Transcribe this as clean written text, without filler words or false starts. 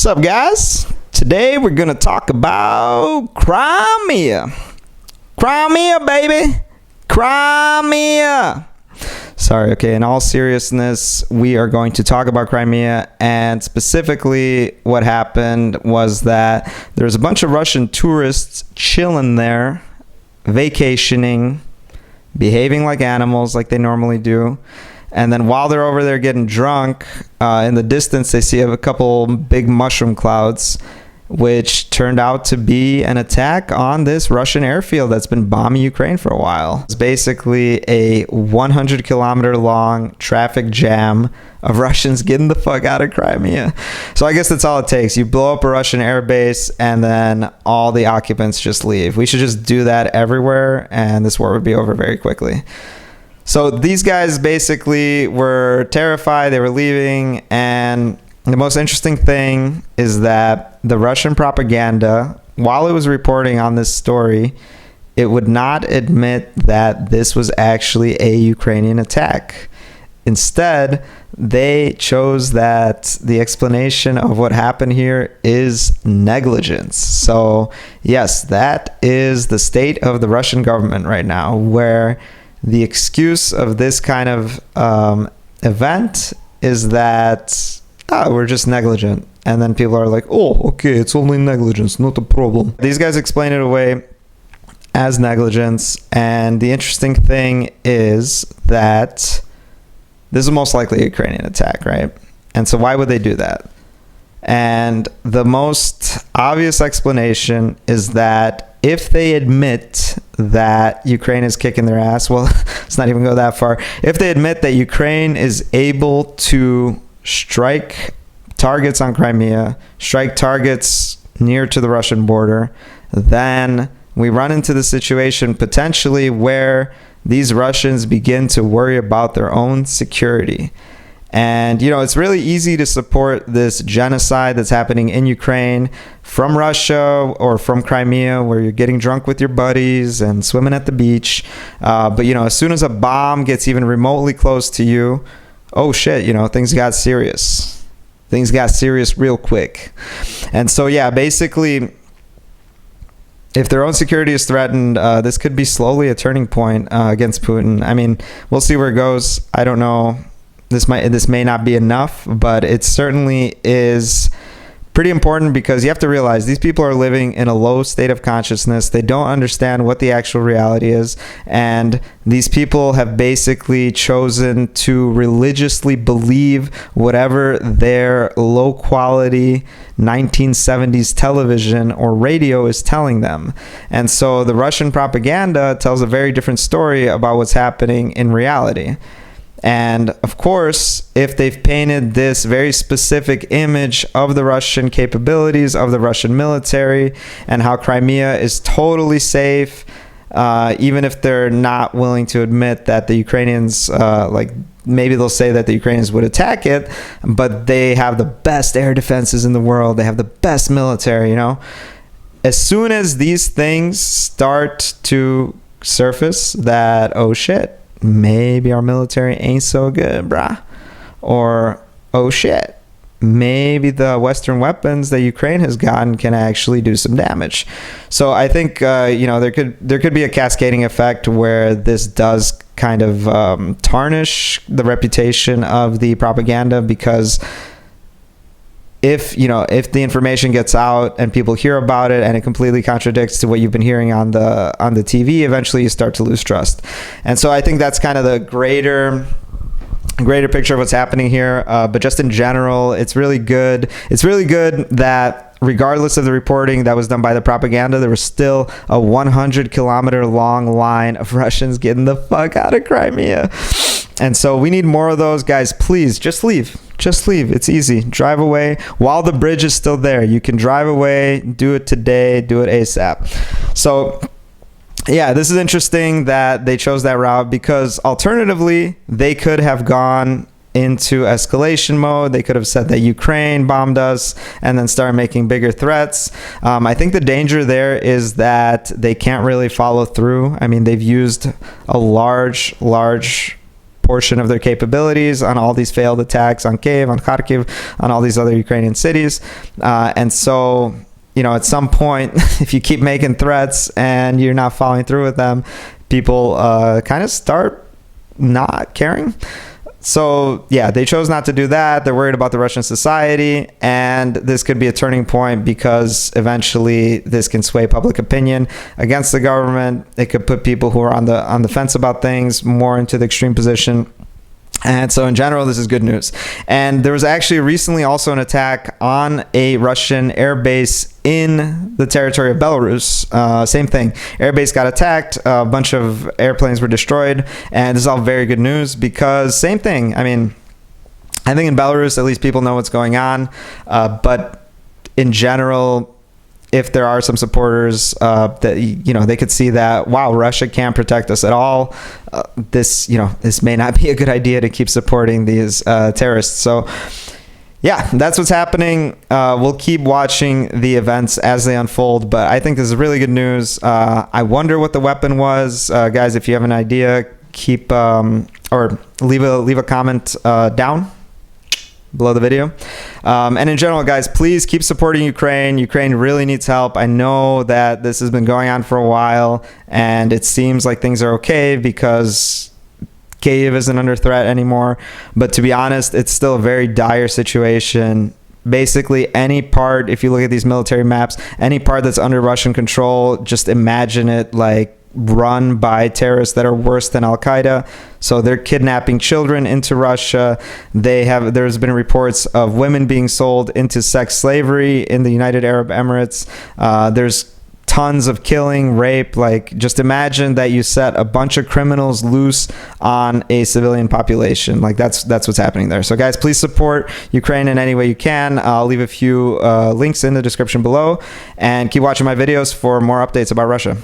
What's up, guys? Today we're gonna talk about Crimea. Crimea, baby. Crimea. Sorry, okay, in all seriousness, we are going to talk about Crimea, and specifically what happened was that there's a bunch of Russian tourists chilling there, vacationing, behaving like animals like they normally do. And then while they're over there getting drunk, in the distance they see a couple big mushroom clouds, which turned out to be an attack on this Russian airfield that's been bombing Ukraine for a while. It's basically a 100-kilometer long traffic jam of Russians getting the fuck out of Crimea. So I guess that's all it takes. You blow up a Russian airbase and then all the occupants just leave. We should just do that everywhere and this war would be over very quickly. So these guys basically were terrified, they were leaving, and the most interesting thing is that the Russian propaganda, while it was reporting on this story, it would not admit that this was actually a Ukrainian attack. Instead, they chose that the explanation of what happened here is negligence. So yes, that is the state of the Russian government right now, where the excuse of this kind of event is that we're just negligent. And then people are like, oh, okay, it's only negligence, not a problem. These guys explain it away as negligence. And the interesting thing is that this is most likely a Ukrainian attack, right? And so why would they do that? And the most obvious explanation is that if they admit that Ukraine is kicking their ass, well, let's not even go that far. If they admit that Ukraine is able to strike targets on Crimea, strike targets near to the Russian border, then we run into the situation potentially where these Russians begin to worry about their own security. And, you know, it's really easy to support this genocide that's happening in Ukraine from Russia or from Crimea, where you're getting drunk with your buddies and swimming at the beach. But, you know, as soon as a bomb gets even remotely close to you, oh shit, you know, things got serious. Things got serious real quick. And so, yeah, basically, if their own security is threatened, this could be slowly a turning point against Putin. I mean, we'll see where it goes. I don't know. This may not be enough, but it certainly is pretty important, because you have to realize these people are living in a low state of consciousness. They don't understand what the actual reality is, and these people have basically chosen to religiously believe whatever their low quality 1970s television or radio is telling them. And so the Russian propaganda tells a very different story about what's happening in reality. And of course, if they've painted this very specific image of the Russian capabilities, of the Russian military, and how Crimea is totally safe, even if they're not willing to admit that the Ukrainians, maybe they'll say that the Ukrainians would attack it, but they have the best air defenses in the world, they have the best military, you know. As soon as these things start to surface that, oh shit, maybe our military ain't so good, brah. Or, oh shit, maybe the Western weapons that Ukraine has gotten can actually do some damage. So I think, you know, there could be a cascading effect where this does kind of tarnish the reputation of the propaganda, because if the information gets out and people hear about it and it completely contradicts to what you've been hearing on the TV, eventually you start to lose trust. And so I think that's kind of the greater picture of what's happening here. But just in general, it's really good. It's really good that regardless of the reporting that was done by the propaganda, there was still a 100-kilometer long line of Russians getting the fuck out of Crimea. And so we need more of those guys. Please, just leave. Just leave. It's easy. Drive away while the bridge is still there. You can drive away, do it today, do it ASAP. So yeah, this is interesting that they chose that route, because alternatively, they could have gone into escalation mode. They could have said that Ukraine bombed us and then start making bigger threats. I think the danger there is that they can't really follow through. I mean, they've used a large portion of their capabilities on all these failed attacks on Kiev, on Kharkiv, on all these other Ukrainian cities. And so, at some point, if you keep making threats and you're not following through with them, people kind of start not caring. So yeah, they chose not to do that. They're worried about the Russian society, and this could be a turning point because eventually this can sway public opinion against the government. It could put people who are on the fence about things more into the extreme position. And so in general, this is good news. And there was actually recently also an attack on a Russian airbase in the territory of Belarus. Same thing. Airbase got attacked. A bunch of airplanes were destroyed. And this is all very good news because same thing. I mean, I think in Belarus, at least people know what's going on. But in general, if there are some supporters that they could see that, wow, Russia can't protect us at all. This may not be a good idea to keep supporting these terrorists. So yeah, that's what's happening. We'll keep watching the events as they unfold, but I think this is really good news. I wonder what the weapon was, guys. If you have an idea, keep or leave a comment down below the video. And in general, guys, please keep supporting Ukraine. Ukraine really needs help. I know that this has been going on for a while, and it seems like things are okay because Kyiv isn't under threat anymore. But to be honest, it's still a very dire situation. Basically, any part, if you look at these military maps, any part that's under Russian control, just imagine it like run by terrorists that are worse than Al-Qaeda. So they're kidnapping children into Russia. There's been reports of women being sold into sex slavery in the United Arab Emirates. There's tons of killing, rape. Like, just imagine that you set a bunch of criminals loose on a civilian population. Like, that's what's happening there. So guys, please support Ukraine in any way you can. I'll leave a few links in the description below, and keep watching my videos for more updates about Russia.